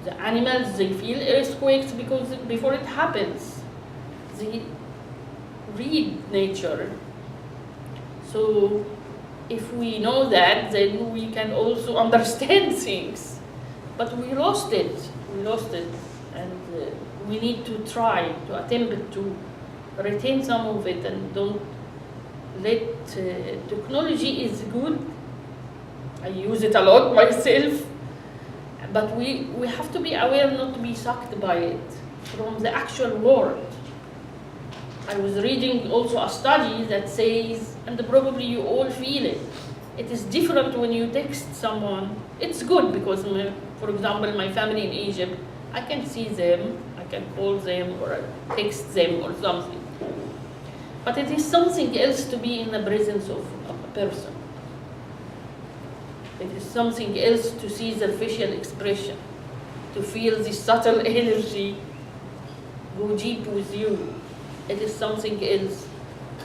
The animals, they feel earthquakes because before it happens. They read nature. So if we know that, then we can also understand things. But we lost it. And we need to try, to attempt to retain some of it and don't let, technology is good. I use it a lot myself, but we have to be aware not to be sucked by it from the actual world. I was reading also a study that says, and probably you all feel it, it is different when you text someone. It's good because, for example, my family in Egypt, I can see them, I can call them or text them or something. But it is something else to be in the presence of a person. It is something else to see the facial expression, to feel the subtle energy go deep with you. It is something else.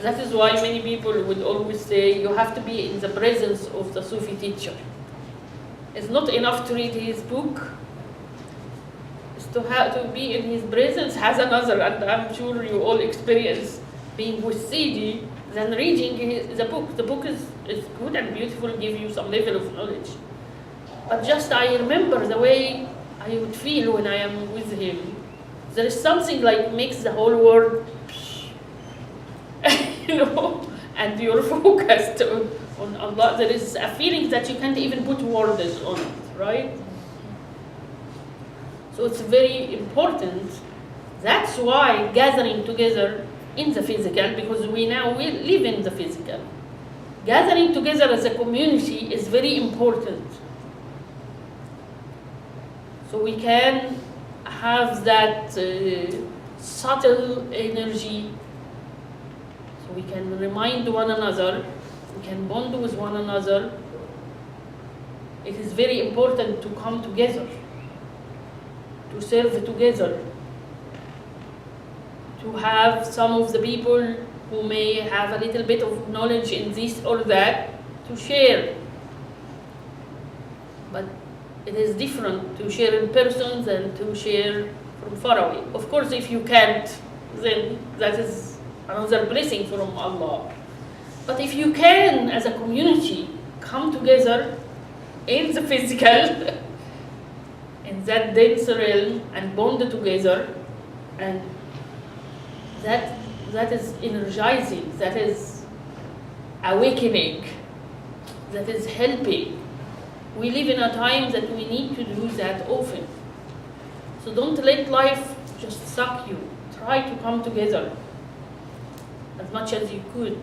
That is why many people would always say you have to be in the presence of the Sufi teacher. It's not enough to read his book. It's to have to be in his presence has another, and I'm sure you all experience being with Sidi than reading the book. The book is good and beautiful, give you some level of knowledge. But just I remember the way I would feel when I am with him. There is something like makes the whole world, and you're focused on Allah. There is a feeling that you can't even put words on it, right? So it's very important. That's why gathering together in the physical, because we live in the physical. Gathering together as a community is very important. So we can have that subtle energy, so we can remind one another, we can bond with one another. It is very important to come together, to serve together, to have some of the people who may have a little bit of knowledge in this or that to share. But it is different to share in person than to share from far away. Of course, if you can't, then that is another blessing from Allah. But if you can, as a community, come together in the physical, in that dense realm, and bond together, and that is energizing, that is awakening, that is helping. We live in a time that we need to do that often. So don't let life just suck you. Try to come together as much as you could.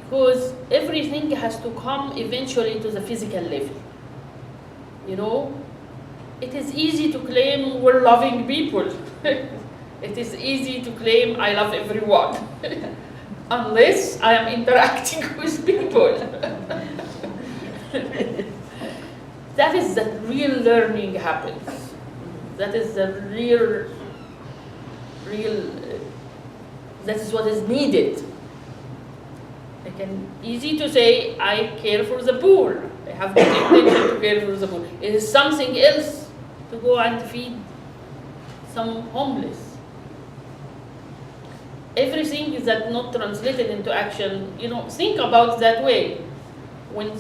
Because everything has to come eventually to the physical level. It is easy to claim we're loving people. It is easy to claim I love everyone, unless I am interacting with people. That is the real learning happens. That is the real, that is what is needed. Easy to say, I care for the poor. I have good intention to care for the poor. It is something else to go and feed some homeless. Everything is that not translated into action. Think about that way. When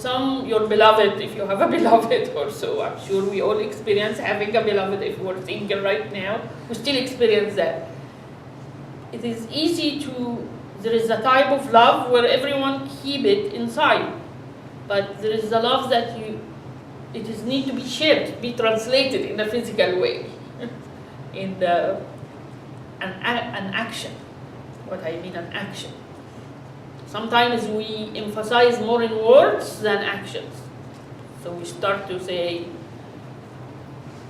your beloved, if you have a beloved or so, I'm sure we all experience having a beloved. If we're thinking right now, we still experience that. It is easy to. There is a type of love where everyone keep it inside, but there is a love that it is need to be shared, be translated in a physical way, in an action. What I mean, an action. Sometimes we emphasize more in words than actions. So we start to say,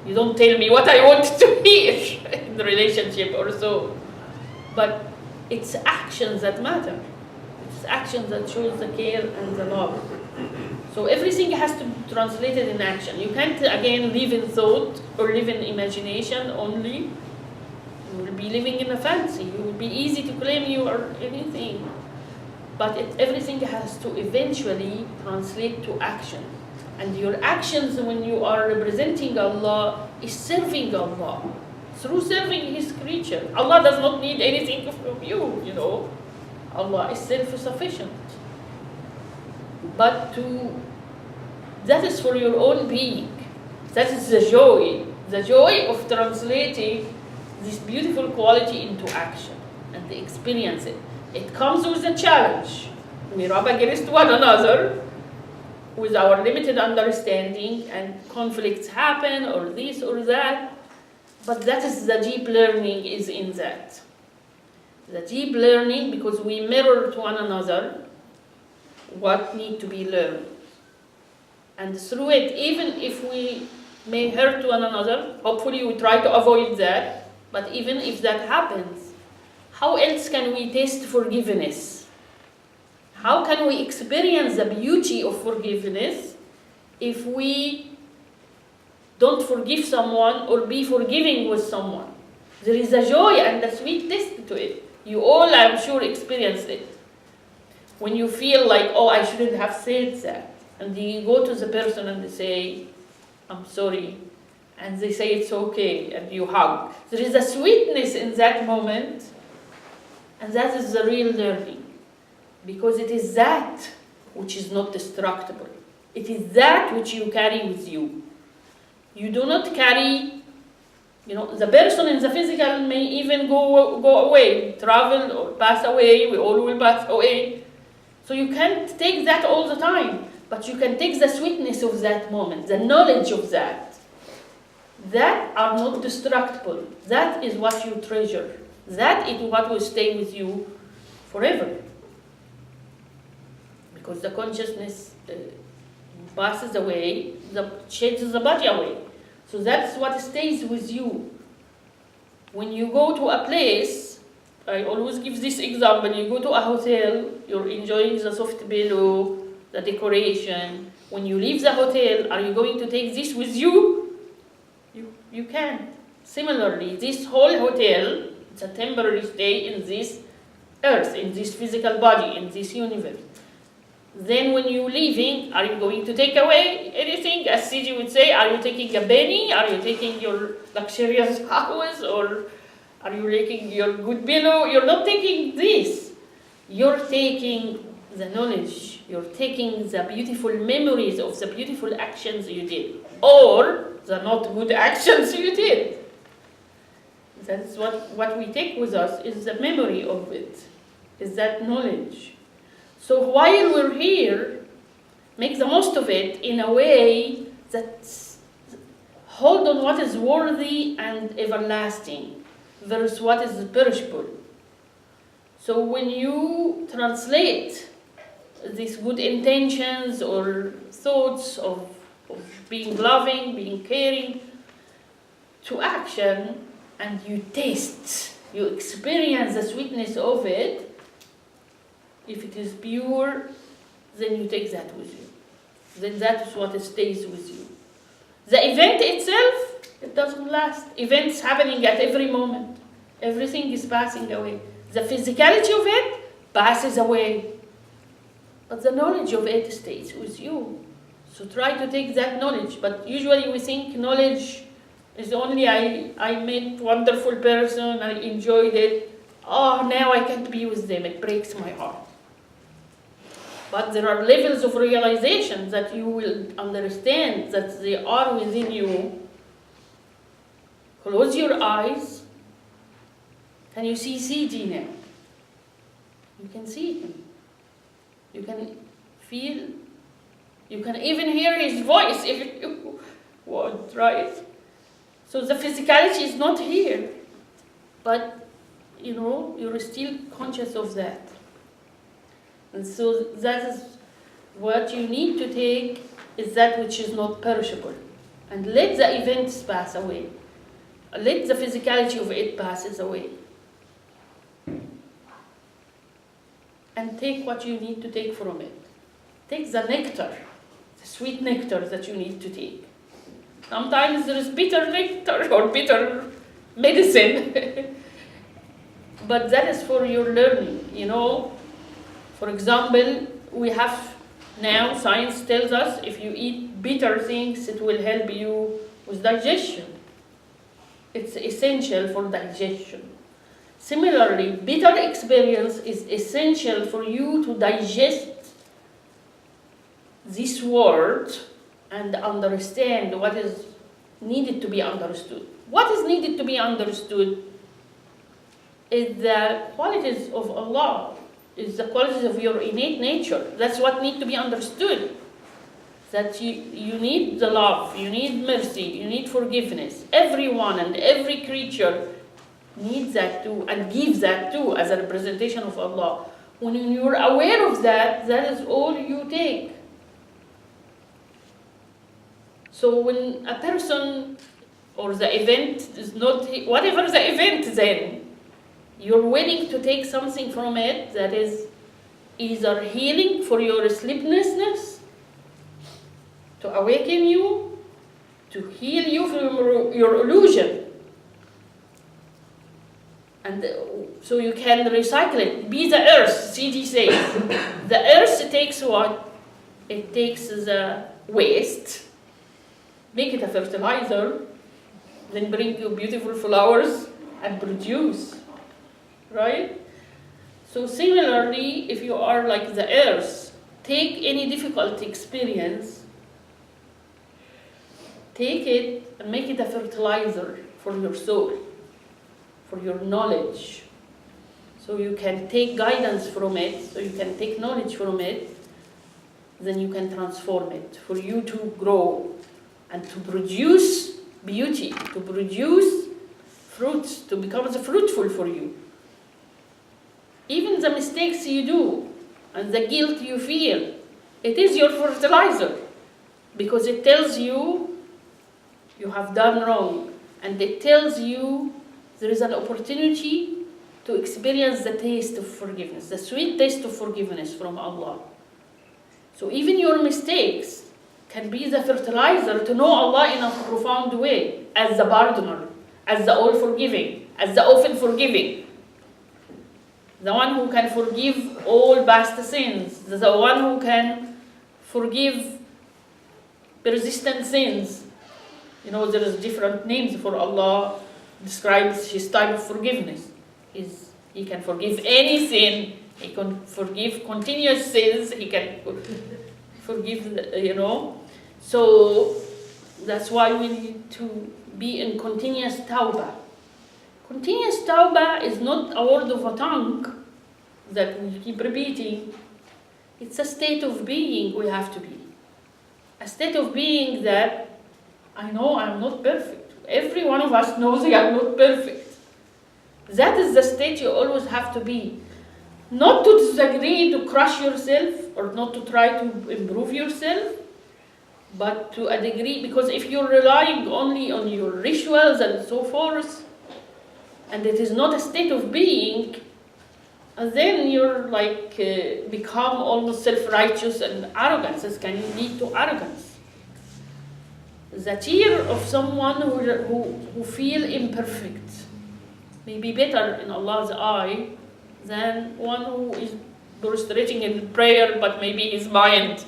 you don't tell me what I want to hear in the relationship or so, but it's actions that matter. It's actions that shows the care and the love. So everything has to be translated in action. You can't, again, live in thought or live in imagination only. You will be living in a fantasy. You will be easy to claim you are anything. But everything has to eventually translate to action. And your actions when you are representing Allah is serving Allah. Through serving His creature. Allah does not need anything from you, you know. Allah is self-sufficient. But that is for your own being. That is the joy of translating this beautiful quality into action and to experience it. It comes with a challenge. We rub against one another with our limited understanding, and conflicts happen, or this or that. But that is the deep learning is in that. The deep learning, because we mirror to one another what need to be learned. And through it, even if we may hurt one another, hopefully we try to avoid that, but even if that happens, how else can we taste forgiveness? How can we experience the beauty of forgiveness if we don't forgive someone or be forgiving with someone? There is a joy and a sweet taste to it. You all, I'm sure, experienced it. When you feel like, oh, I shouldn't have said that. And you go to the person and they say, I'm sorry. And they say it's okay, and you hug. There is a sweetness in that moment, and that is the real learning. Because it is that which is not destructible. It is that which you carry with you. You do not carry, the person in the physical may even go away, travel or pass away, we all will pass away. So you can't take that all the time, but you can take the sweetness of that moment, the knowledge of that. That are not destructible. That is what you treasure. That is what will stay with you forever. Because the consciousness passes away, changes the body away. So that's what stays with you. When you go to a place, I always give this example, you go to a hotel, you're enjoying the soft pillow, the decoration. When you leave the hotel, are you going to take this with you? You can. Similarly, this whole hotel, it's a temporary stay in this earth, in this physical body, in this universe. Then when you're leaving, are you going to take away anything? As Siji would say, are you taking a penny? Are you taking your luxurious house? Or are you taking your good pillow? You're not taking this. You're taking the knowledge. You're taking the beautiful memories of the beautiful actions you did. Or the not good actions you did. That's what we take with us, is the memory of it, is that knowledge. So while we're here, make the most of it in a way that hold on what is worthy and everlasting versus what is perishable. So when you translate these good intentions or thoughts of being loving, being caring, to action, and you taste, you experience the sweetness of it, if it is pure, then you take that with you. Then that is what stays with you. The event itself, it doesn't last. Events happening at every moment. Everything is passing away. The physicality of it passes away. But the knowledge of it stays with you. So try to take that knowledge. But usually we think knowledge is only I met a wonderful person, I enjoyed it. Oh, now I can't be with them. It breaks my heart. But there are levels of realization that you will understand that they are within you. Close your eyes. Can you see Sidi now? You can see him. You can feel. You can even hear his voice if you want, right? So the physicality is not here. But, you're still conscious of that. And so that is what you need to take, is that which is not perishable. And let the events pass away. Let the physicality of it passes away. And take what you need to take from it. Take the nectar sweet nectar that you need to take. Sometimes there is bitter nectar or bitter medicine. But that is for your learning, you know. For example, we have now, science tells us if you eat bitter things, it will help you with digestion. It's essential for digestion. Similarly, bitter experience is essential for you to digest this world and understand what is needed to be understood. What is needed to be understood is the qualities of Allah, is the qualities of your innate nature. That's what needs to be understood. That you need the love, you need mercy, you need forgiveness. Everyone and every creature needs that too and gives that too as a representation of Allah. When you're aware of that, that is all you take. So when a person or the event is not, whatever the event then, you're willing to take something from it that is either healing for your sleeplessness, to awaken you, to heal you from your illusion. And so you can recycle it. Be the earth, CD says. The earth takes what? It takes the waste, make it a fertilizer, then bring you beautiful flowers and produce. Right? So similarly, if you are like the earth, take any difficult experience, take it and make it a fertilizer for your soul, for your knowledge. So you can take guidance from it, so you can take knowledge from it, then you can transform it for you to grow and to produce beauty, to produce fruits, to become fruitful for you. Even the mistakes you do and the guilt you feel, it is your fertilizer because it tells you you have done wrong, and it tells you there is an opportunity to experience the taste of forgiveness, the sweet taste of forgiveness from Allah. So even your mistakes can be the fertilizer to know Allah in a profound way, as the pardoner, as the all-forgiving, as the often forgiving, the one who can forgive all past sins, the one who can forgive persistent sins. You know, there is different names for Allah, describes his type of forgiveness. He can forgive any sin, he can forgive continuous sins, he can forgive, you know. So that's why we need to be in continuous tawbah. Continuous tawbah is not a word of a tongue that we keep repeating. It's a state of being we have to be. A state of being that I know I'm not perfect. Every one of us knows I am not perfect. That is the state you always have to be. Not to disagree, to crush yourself, or not to try to improve yourself, but to a degree, because if you're relying only on your rituals and so forth, and it is not a state of being, then you're like become almost self-righteous and arrogance. This can lead to arrogance. The tear of someone who feel imperfect may be better in Allah's eye than one who is prostrating in prayer, but maybe his mind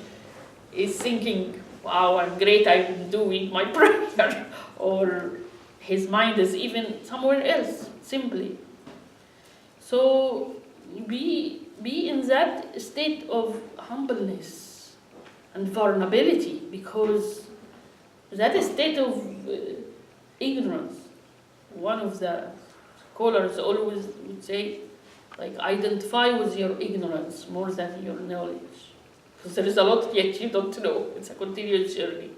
is thinking, wow, I'm great, I'm doing my prayer. Or his mind is even somewhere else, simply. So be in that state of humbleness and vulnerability, because that is state of ignorance. One of the scholars always would say, like, identify with your ignorance more than your knowledge. Because there is a lot yet you don't know. It's a continuous journey.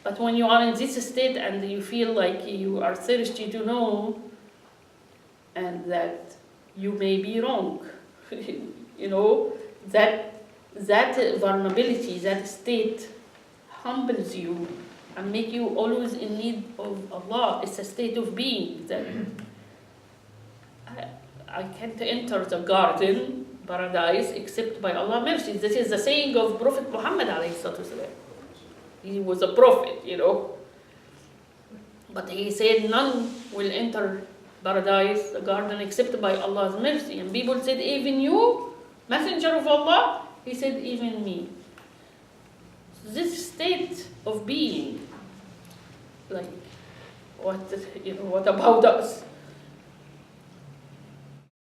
But when you are in this state and you feel like you are thirsty to know, and that you may be wrong, you know, that vulnerability, that state humbles you and make you always in need of Allah. It's a state of being that I can't enter the garden, paradise, except by Allah's mercy. This is the saying of Prophet Muhammad alayhi salatu wasalam. He was a prophet, you know. But he said none will enter paradise, the garden, except by Allah's mercy. And people said, even you, messenger of Allah? He said, even me. So this state of being, like, what about us?